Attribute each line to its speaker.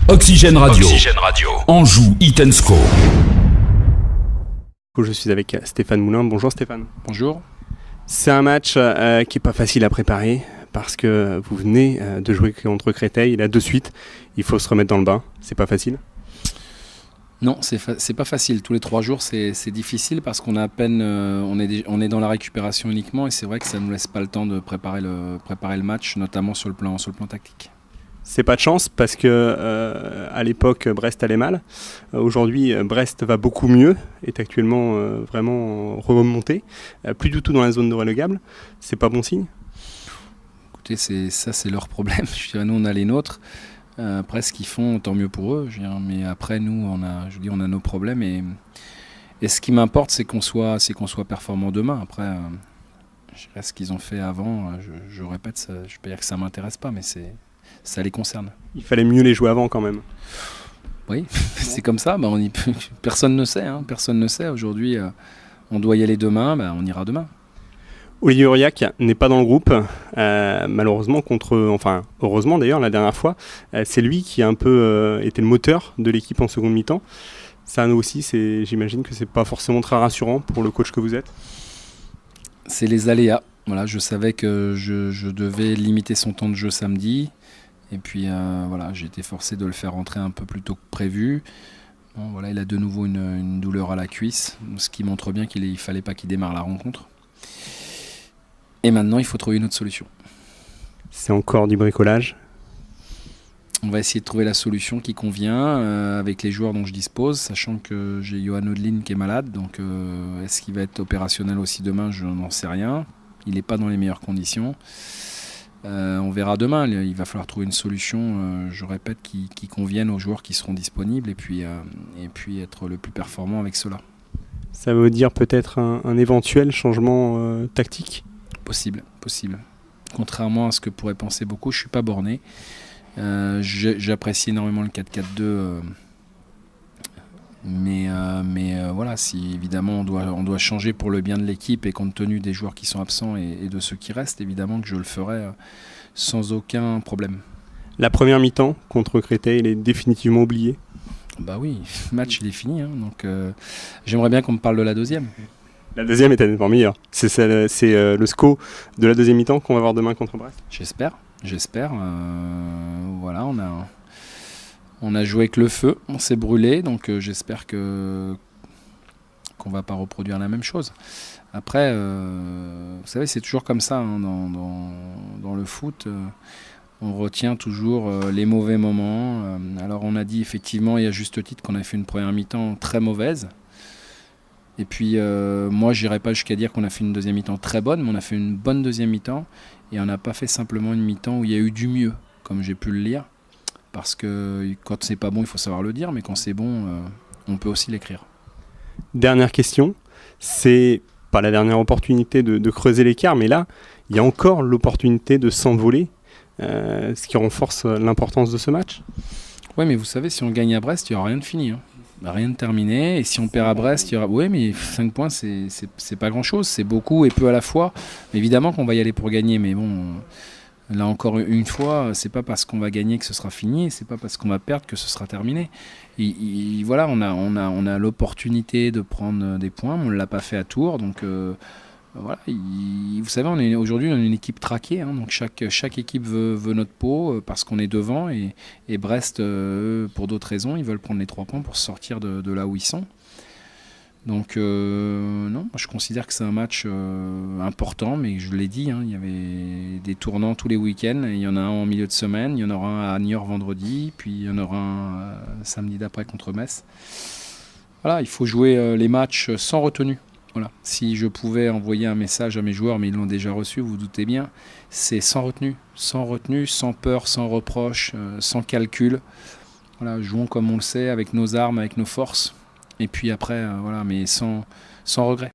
Speaker 1: Oxygène Radio. Anjou, Hit & Score.
Speaker 2: Je suis avec Stéphane Moulin. Bonjour Stéphane.
Speaker 3: Bonjour.
Speaker 2: C'est un match qui n'est pas facile à préparer parce que vous venez de jouer contre Créteil. Là, de suite, il faut se remettre dans le bain. C'est pas facile?
Speaker 3: Non, c'est pas facile. Tous les 3 jours, c'est difficile parce qu'on a à peine, on est dans la récupération uniquement, et c'est vrai que ça ne nous laisse pas le temps de préparer le match, notamment sur le plan tactique.
Speaker 2: C'est pas de chance parce que à l'époque, Brest allait mal. Aujourd'hui, Brest va beaucoup mieux, est actuellement vraiment remonté, plus du tout dans la zone de relégable. C'est pas bon signe?
Speaker 3: Écoutez, c'est leur problème. Je dirais, nous, on a les nôtres. Après, ce qu'ils font, tant mieux pour eux. Mais après, nous, on a nos problèmes. Et ce qui m'importe, c'est qu'on soit performant demain. Après, je dirais, ce qu'ils ont fait avant, je répète, je ne peux pas dire que ça ne m'intéresse pas, mais ça les concerne.
Speaker 2: Il fallait mieux les jouer avant quand même.
Speaker 3: Oui, c'est comme ça. Personne ne sait. Personne ne sait. Aujourd'hui, on doit y aller demain. On ira demain.
Speaker 2: Olivier Aurillac n'est pas dans le groupe, malheureusement heureusement d'ailleurs la dernière fois, c'est lui qui a un peu été le moteur de l'équipe en seconde mi-temps. Ça aussi, j'imagine que c'est pas forcément très rassurant pour le coach que vous êtes.
Speaker 3: C'est les aléas. Voilà, je savais que je devais limiter son temps de jeu samedi, et puis j'ai été forcé de le faire rentrer un peu plus tôt que prévu. Bon, voilà, il a de nouveau une douleur à la cuisse, ce qui montre bien qu'il ne fallait pas qu'il démarre la rencontre. Et maintenant, il faut trouver une autre solution.
Speaker 2: C'est encore du bricolage.
Speaker 3: On va essayer de trouver la solution qui convient avec les joueurs dont je dispose, sachant que j'ai Johan Odelin qui est malade. Donc, est-ce qu'il va être opérationnel aussi demain? Je n'en sais rien. Il n'est pas dans les meilleures conditions. On verra demain. Il va falloir trouver une solution, je répète, qui convienne aux joueurs qui seront disponibles et puis être le plus performant avec cela.
Speaker 2: Ça veut dire peut-être un éventuel changement tactique?
Speaker 3: Possible. Contrairement à ce que pourraient penser beaucoup, je ne suis pas borné. J'apprécie énormément le 4-4-2. Mais voilà, si évidemment on doit changer pour le bien de l'équipe et compte tenu des joueurs qui sont absents et de ceux qui restent, évidemment que je le ferai sans aucun problème.
Speaker 2: La première mi-temps contre Créteil, elle est définitivement oubliée?
Speaker 3: Bah oui, le match il est fini, donc j'aimerais bien qu'on me parle de la deuxième.
Speaker 2: La deuxième est nettement meilleure. C'est le SCO de la deuxième mi-temps qu'on va voir demain contre Brest.
Speaker 3: J'espère. Voilà, on a joué avec le feu, on s'est brûlé, donc j'espère qu'on va pas reproduire la même chose. Après, vous savez, c'est toujours comme ça dans le foot. On retient toujours les mauvais moments. Alors on a dit effectivement, et à juste titre, qu'on a fait une première mi-temps très mauvaise. Et puis moi, j'irai pas jusqu'à dire qu'on a fait une deuxième mi-temps très bonne, mais on a fait une bonne deuxième mi-temps et on n'a pas fait simplement une mi-temps où il y a eu du mieux, comme j'ai pu le lire. Parce que quand c'est pas bon, il faut savoir le dire, mais quand c'est bon, on peut aussi l'écrire.
Speaker 2: Dernière question, c'est pas la dernière opportunité de creuser l'écart, mais là, il y a encore l'opportunité de s'envoler, ce qui renforce l'importance de ce match.
Speaker 3: Oui, mais vous savez, si on gagne à Brest, il n'y aura rien de fini. Rien de terminé, et si on perd à Brest, il y aura... Oui, mais 5 points, c'est pas grand-chose, c'est beaucoup et peu à la fois. Mais évidemment qu'on va y aller pour gagner, mais bon, là encore une fois, c'est pas parce qu'on va gagner que ce sera fini, c'est pas parce qu'on va perdre que ce sera terminé. Voilà, on a l'opportunité de prendre des points, mais on ne l'a pas fait à Tours, donc... Voilà, vous savez, aujourd'hui on est une équipe traquée, donc chaque équipe veut notre peau parce qu'on est devant et Brest, pour d'autres raisons, ils veulent prendre les 3 points pour sortir de là où ils sont. Donc non, moi, je considère que c'est un match important, mais je l'ai dit, il y avait des tournants tous les week-ends, il y en a un en milieu de semaine, il y en aura un à Niort vendredi, puis il y en aura un samedi d'après contre Metz. Voilà, il faut jouer les matchs sans retenue. Voilà. Si je pouvais envoyer un message à mes joueurs, mais ils l'ont déjà reçu, vous vous doutez bien, c'est sans retenue, sans peur, sans reproche, sans calcul. Voilà, jouons comme on le sait, avec nos armes, avec nos forces, et puis après, mais sans regret.